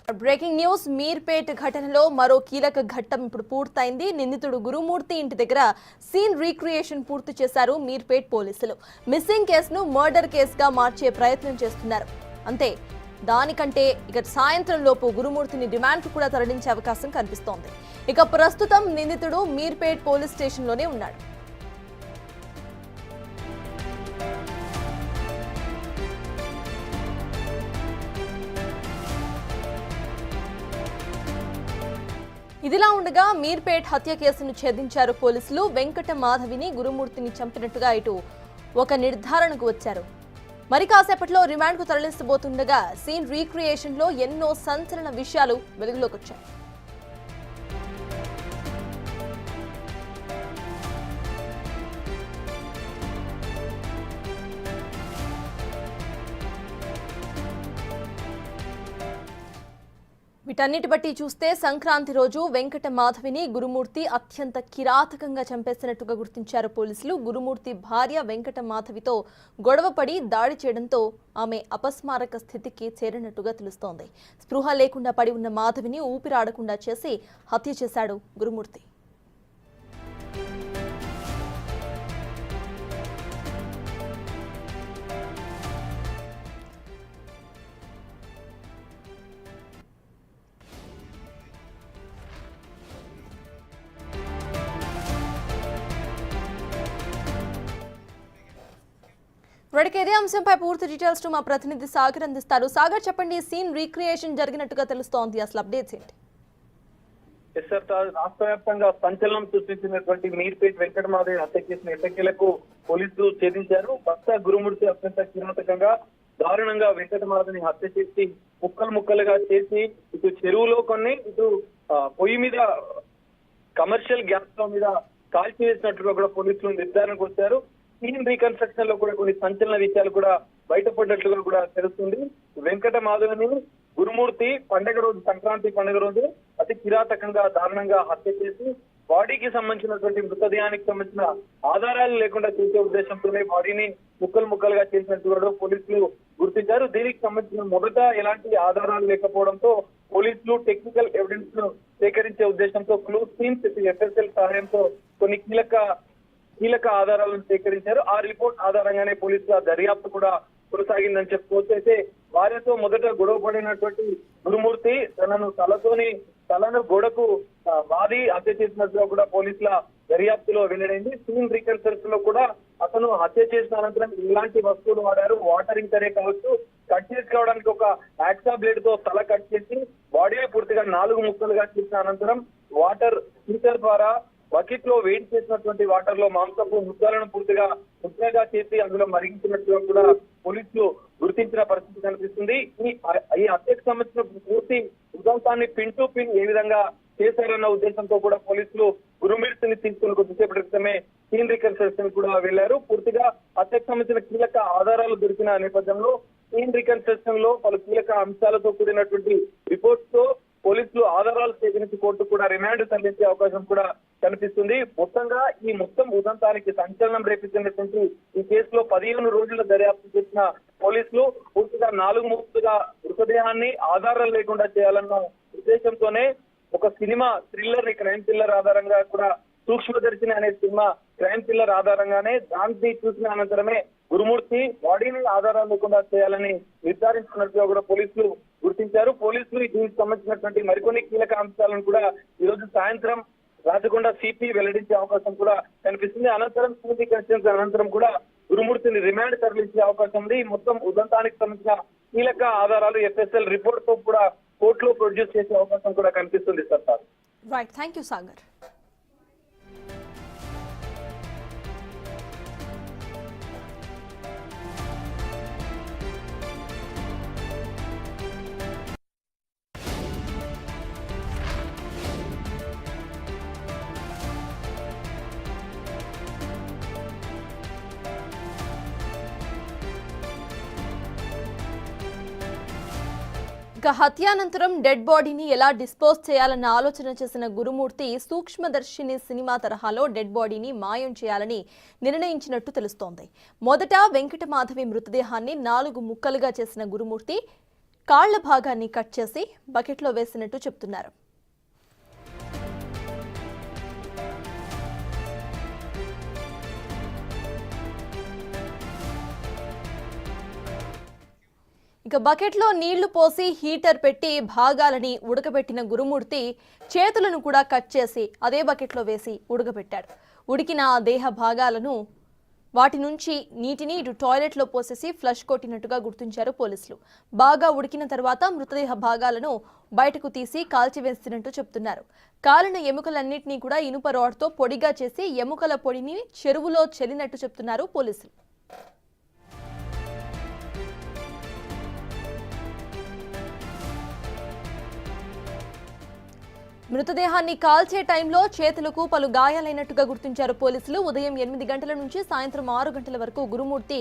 Breaking news Meerpet ఘటనలో మరో కీలక ఘట్టం ఇప్పుడు పూర్తయింది. నిందితుడు గురుమూర్తి ఇంటి దగ్గర సీన్ రీక్రియేషన్ పూర్తి చేశారు మీర్పేట్ పోలీసులు. మిస్సింగ్ కేసును మర్డర్ కేసుగా మార్చే ప్రయత్నం చేస్తున్నారు. అంతే దానికంటే ఇక సాయంత్రం లోపు గురుమూర్తిని రిమాండ్కు కూడా తరలించే అవకాశం కనిపిస్తోంది. ఇక ప్రస్తుతం నిందితుడు మీర్పేట్ పోలీస్ స్టేషన్లోనే ఉన్నాడు. ఇదిలా ఉండగా మీర్పేట్ హత్య కేసును ఛేదించారు పోలీసులు. వెంకట మాధవిని గురుమూర్తిని చంపినట్టుగా ఇటు ఒక నిర్ధారణకు వచ్చారు. మరి కాసేపట్లో రిమాండ్కు తరలించబోతుండగా సీన్ రీక్రియేషన్ లో ఎన్నో సంచలన విషయాలు వెలుగులోకి వచ్చాయి. వీటన్నిటి బట్టి చూస్తే సంక్రాంతి రోజు వెంకట మాధవిని గురుమూర్తి అత్యంత కిరాతకంగా చంపేసినట్టుగా గుర్తించారు పోలీసులు. గురుమూర్తి భార్య వెంకట మాధవితో గొడవపడి దాడి చేయడంతో ఆమె అపస్మారక స్థితికి చేరినట్టుగా తెలుస్తోంది. స్పృహ లేకుండా పడి ఉన్న మాధవిని ఊపిరాడకుండా చేసి హత్య చేశాడు గురుమూర్తి. ఇదే అంశంపై పూర్తి డీటెయిల్స్ మా ప్రతినిధి సాగర్ అందిస్తారు. సాగర్, చెప్పండి, సీన్ రీక్రియేషన్ జరిగినట్టుగా తెలుస్తోంది, అసలు అప్డేట్స్ ఏంటి? రాష్ట్ర వ్యాప్తంగా సంచలనం సృష్టించినటువంటి మీర్పేట్ వెంకట మాధవి హత్య కేసును ఎట్టకేలకు పోలీసులు ఛేదించారు. బస్తా గురుమూర్తి అత్యంత కిరాతకంగా దారుణంగా వెంకట మాధవిని హత్య చేసి ముక్కలుగా చేసి ఇటు చెరువులో కొన్ని ఇటు పొయ్యి మీద కమర్షియల్ గ్యాస్ స్టవ్ మీద కాల్చి వేసినట్లుగా కూడా పోలీసులు నిర్ధారణకు వచ్చారు. సీన్ రీకన్స్ట్రక్షన్ లో కూడా కొన్ని సంచలన విషయాలు కూడా బయటపడ్డట్లుగా కూడా తెలుస్తుంది. వెంకట మాధవిని గురుమూర్తి పండుగ రోజు, సంక్రాంతి పండుగ రోజు అతి కిరాతకంగా దారుణంగా హత్య చేసి బాడీకి సంబంధించినటువంటి మృతదేహానికి సంబంధించిన ఆధారాలు లేకుండా చేసే ఉద్దేశంతోనే బాడీని ముక్కలుగా చేసినట్టు కూడా పోలీసులు గుర్తించారు. దీనికి సంబంధించిన మొదట ఎలాంటి ఆధారాలు లేకపోవడంతో పోలీసులు టెక్నికల్ ఎవిడెన్స్ ను సేకరించే ఉద్దేశంతో క్లూ టీమ్స్ ఎఫ్ఎస్ఎల్ సహాయంతో కొన్ని కీలక ఆధారాలను సేకరించారు. ఆ రిపోర్ట్ ఆధారంగానే పోలీసుల దర్యాప్తు కూడా కొనసాగిందని చెప్పుకోవచ్చు. అయితే భార్యతో మొదట గొడవ పడినటువంటి గురుమూర్తి తలను గోడకు బాధి హత్య చేసినట్టుగా కూడా పోలీసుల దర్యాప్తులో వెల్లడైంది. సీన్ రీకన్స్ట్రక్షన్ లో కూడా అతను హత్య చేసిన అనంతరం ఇలాంటి వస్తువులు వాడారు. వాటరింగ్ సరే కావచ్చు, కట్ చేసుకోవడానికి ఒక యాక్సా బ్లేడ్ తో తల కట్ చేసి బాడీని పూర్తిగా 4 ముక్కలుగా చేసిన అనంతరం వాటర్ హీటర్ ద్వారా బకెట్ లో వేడి చేసినటువంటి వాటర్ లో మాంసపు ముద్దలను ముద్దగా చేసి అందులో మరిగించినట్టుగా కూడా పోలీసులు గుర్తించిన పరిస్థితి కనిపిస్తుంది. ఈ హత్యకు సంబంధించిన పూర్తి ఉదంతాన్ని పిన్ టు పిన్ ఏ విధంగా చేశారన్న ఉద్దేశంతో కూడా పోలీసులు గురుమూర్తిని తీసుకుని కొద్దిసేపటి క్రితమే సీన్ రికన్స్ట్రక్షన్ కూడా వెళ్లారు. పూర్తిగా హత్యకు సంబంధించిన కీలక ఆధారాలు దొరికిన నేపథ్యంలో సీన్ రికన్స్ట్రక్షన్ లో పలు కీలక అంశాలతో కూడినటువంటి రిపోర్ట్స్ తో పోలీసులు ఆధారాలు సేకరించి కోర్టు కూడా రిమాండ్ తరలించే అవకాశం కూడా కనిపిస్తుంది. మొత్తంగా ఈ ఉదంతానికి సంచలనం రేపించినటువంటి ఈ కేసులో 15 రోజుల దర్యాప్తు చేసిన పోలీసులు పూర్తిగా 4 ముక్కలుగా మృతదేహాన్ని ఆధారాలు లేకుండా చేయాలన్న ఉద్దేశంతోనే ఒక సినిమా క్రైమ్ థ్రిల్లర్ ఆధారంగా కూడా సూక్ష్మదర్శిని అనే సినిమా క్రైమ్ థ్రిల్లర్ ఆధారంగానే దాన్ని చూసిన అనంతరమే గురుమూర్తి బాడీని ఆధారాలు లేకుండా చేయాలని నిర్ధారించుకున్నట్టుగా కూడా పోలీసులు గుర్తించారు. పోలీసులు దీనికి సంబంధించినటువంటి మరికొన్ని కీలక అంశాలను కూడా ఈ రోజు సాయంత్రం రాచకొండ సిపి వెల్లడించే అవకాశం కూడా కనిపిస్తుంది. అనంతరం కూడా గురుమూర్తిని రిమాండ్ తరలించే అవకాశం ఉంది. మొత్తం ఉదంతానికి సంబంధించిన కీలక ఆధారాలు ఎఫ్ఎస్ఎల్ రిపోర్ట్ తో కూడా కోర్టులో ప్రొడ్యూస్ చేసే అవకాశం కూడా కనిపిస్తుంది. Right, thank you Sagar. ఇక హత్యానంతరం డెడ్ బాడీని ఎలా డిస్పోజ్ చేయాలన్న ఆలోచన చేసిన గురుమూర్తి సూక్ష్మదర్శిని సినిమా తరహాలో డెడ్ బాడీని మాయం చేయాలని నిర్ణయించినట్టు తెలుస్తోంది. మొదట వెంకట మాధవి మృతదేహాన్ని 4 ముక్కలుగా చేసిన గురుమూర్తి కాళ్ల భాగాన్ని కట్ చేసి బకెట్లో వేసినట్టు చెప్తున్నారు. ఇక బకెట్లో నీళ్లు పోసి హీటర్ పెట్టి భాగాలని ఉడకబెట్టిన గురుమూర్తి చేతులను కూడా కట్ చేసి అదే బకెట్లో వేసి ఉడకబెట్టాడు. ఉడికిన ఆ దేహ భాగాలను వాటి నుంచి నీటిని ఇటు టాయిలెట్లో పోసేసి ఫ్లష్ కొట్టినట్టుగా గుర్తించారు పోలీసులు. బాగా ఉడికిన తర్వాత మృతదేహ భాగాలను బయటకు తీసి కాల్చివేసినట్టు చెప్తున్నారు. కాలిన ఎముకలన్నింటినీ కూడా ఇనుప రాడ్తో పొడిగా చేసి ఎముకల పొడిని చెరువులో చెల్లినట్టు చెప్తున్నారు పోలీసులు. మృతదేహాన్ని కాల్చే టైంలో చేతులకు పలు గాయాలైనట్టుగా గుర్తించారు పోలీసులు. ఉదయం 8 గంటల నుంచి సాయంత్రం 6 గంటల వరకు గురుమూర్తి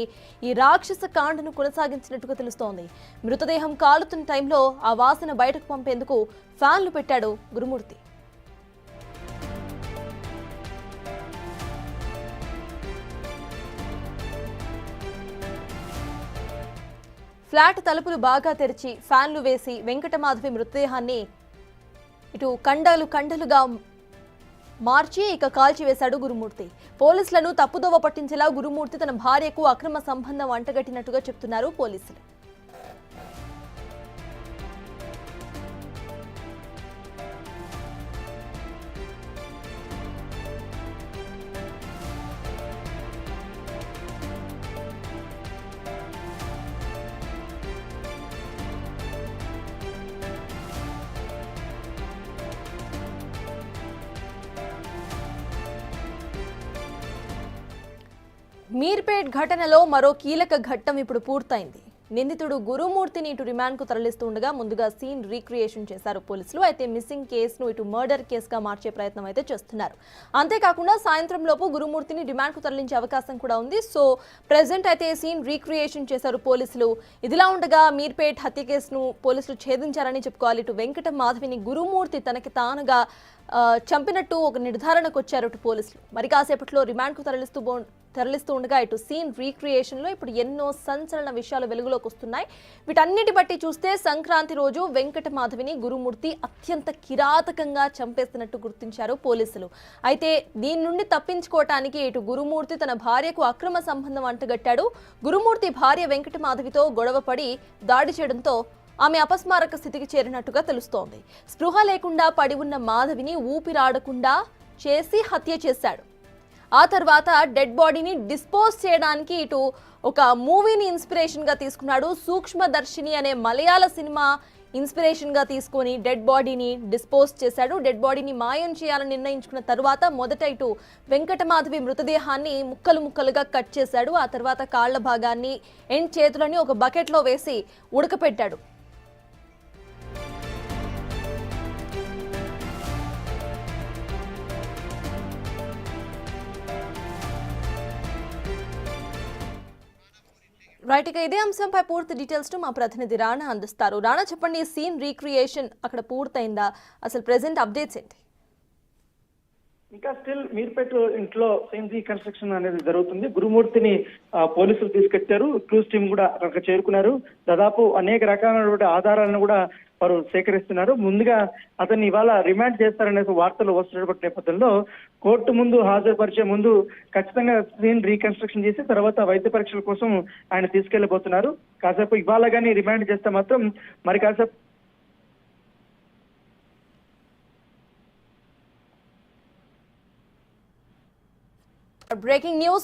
ఈ రాక్షస కాండను కొనసాగించినట్టుగా తెలుస్తోంది. మృతదేహం కాలుతున్న టైంలో ఆ వాసన బయటకు పంపేందుకు ఫ్యాన్లు పెట్టాడు గురుమూర్తి. ఫ్లాట్ తలుపులు బాగా తెరిచి ఫ్యాన్లు వేసి వెంకటమాధవి మృతదేహాన్ని ఇటు కండలుగా మార్చి ఇక కాల్చివేశాడు గురుమూర్తి. పోలీసులను తప్పుదోవ పట్టించేలా గురుమూర్తి తన భార్యకు అక్రమ సంబంధం అంటగట్టినట్టుగా చెప్తున్నారు పోలీసులు. మీర్పేట్ ఘటనలో మరో కీలక ఘట్టం ఇప్పుడు పూర్తయింది. నిందితుడు గురుమూర్తిని ఇటు రిమాండ్కు తరలిస్తుండగా ముందుగా సీన్ రీక్రియేషన్ చేశారు పోలీసులు. అయితే మిస్సింగ్ కేసును ఇటు మర్డర్ కేసుగా మార్చే ప్రయత్నం అయితే చేస్తున్నారు. అంతేకాకుండా సాయంత్రం లోపు గురుమూర్తిని రిమాండ్కు తరలించే అవకాశం కూడా ఉంది. సో ప్రెజెంట్ అయితే సీన్ రీక్రియేషన్ చేశారు పోలీసులు. ఇదిలా ఉండగా మీర్పేట్ హత్య కేసును పోలీసులు ఛేదించారని చెప్పుకోవాలి. ఇటు వెంకట మాధవిని గురుమూర్తి తనకి తానుగా చంపినట్టు ఒక నిర్ధారణకు వచ్చారు ఇటు పోలీసులు. మరి కాసేపట్లో రిమాండ్కు తరలిస్తూ ఉండగా ఇటు సీన్ రీక్రియేషన్లో ఇప్పుడు ఎన్నో సంచలన విషయాలు వెలుగులోకి వస్తున్నాయి. వీటన్నిటి బట్టి చూస్తే సంక్రాంతి రోజు వెంకట మాధవిని గురుమూర్తి అత్యంత కిరాతకంగా చంపేస్తున్నట్టు గుర్తించారు పోలీసులు. అయితే దీని నుండి తప్పించుకోవటానికి ఇటు గురుమూర్తి తన భార్యకు అక్రమ సంబంధం అంటగట్టాడు. గురుమూర్తి భార్య వెంకట మాధవితో గొడవపడి దాడి చేయడంతో ఆమె అపస్మారక స్థితికి చేరినట్టుగా తెలుస్తోంది. స్పృహ లేకుండా పడి ఉన్న మాధవిని ఊపిరాడకుండా చేసి హత్య చేశాడు. ఆ తర్వాత డెడ్ బాడీని డిస్పోజ్ చేయడానికి ఇటు ఒక మూవీని ఇన్స్పిరేషన్గా తీసుకున్నాడు. సూక్ష్మదర్శిని అనే మలయాళ సినిమా ఇన్స్పిరేషన్గా తీసుకొని డెడ్ బాడీని డిస్పోజ్ చేశాడు. డెడ్ బాడీని మాయం చేయాలని నిర్ణయించుకున్న తర్వాత మొదట ఇటు వెంకటమాధవి మృతదేహాన్ని ముక్కలుగా కట్ చేశాడు. ఆ తర్వాత కాళ్ల భాగాన్ని ఎండ్ చేతులని ఒక బకెట్లో వేసి ఉడకపెట్టాడు. రైట్, ఇక ఇదే అంశంపై పూర్తి డీటెయిల్స్ మా ప్రతినిధి రాణా అందిస్తారు. రాణా, చెప్పండి, సీన్ రీక్రియేషన్ అక్కడ పూర్తయిందా? అసలు ప్రెసెంట్ అప్డేట్స్ ఏంటి? ఇంకా స్టిల్ మీర్పేట ఇంట్లో సీన్ రీకన్స్ట్రక్షన్ అనేది జరుగుతుంది. గురుమూర్తిని పోలీసులు తీసుకొచ్చారు. క్లూస్ టీం కూడా అక్కడికి చేరుకున్నారు. దాదాపు అనేక రకాలైనటువంటి ఆధారాలను కూడా వారు సేకరిస్తున్నారు. ముందుగా అతన్ని ఇవాళ రిమాండ్ చేస్తారనే వార్తలు వస్తున్నటువంటి నేపథ్యంలో కోర్టు ముందు హాజరుపరిచే ముందు ఖచ్చితంగా సీన్ రీకన్స్ట్రక్షన్ చేసి తర్వాత వైద్య పరీక్షల కోసం ఆయన తీసుకెళ్లబోతున్నారు. కాసేపు ఇవాళ కానీ రిమాండ్ చేస్తే మాత్రం మరి కాసేపు బ్రేకింగ్ న్యూస్.